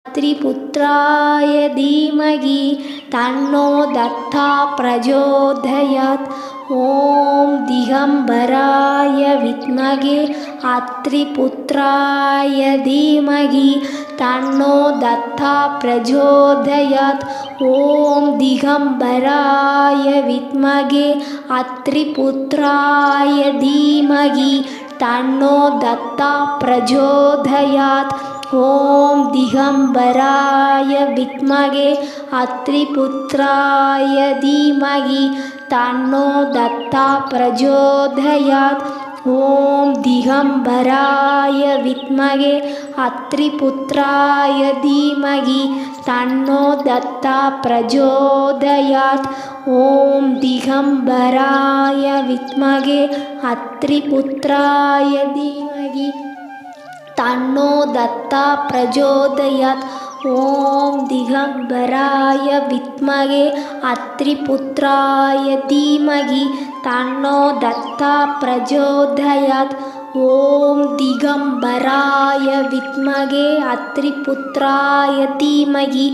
त्रिपुत्राय धीमहि तन्नो दत्ता प्रचोदयात्। ॐ दिगम्बराय विद्महे अत्रिपुत्राय धीमहि तन्नो दत्ता प्रचोदयात्। ॐ दिगम्बराय विद्महे अत्रिपुत्राय धीमहि तन्नो दत्ता प्रचोदयात्। ॐ दिगम्बराय विद्महे अत्रिपुत्राय धीमहि तन्नो दत्ता प्रचोदयात्। ॐ दिगम्बराय विद्महे अत्रिपुत्राय धीमहि तन्नो दत्ता प्रचोदयात्। ॐ दिगम्बराय विद्महे अत्रिपुत्राय धीमहि तन्नो दत्ता प्रचोदयात्। ॐ दिगम्बराय विद्महे अत्रिपुत्राय धीमहि तन्नो दत्ता प्रचोदयात्। ॐ दिगम्बराय विद्महे अत्रिपुत्राय धीमहि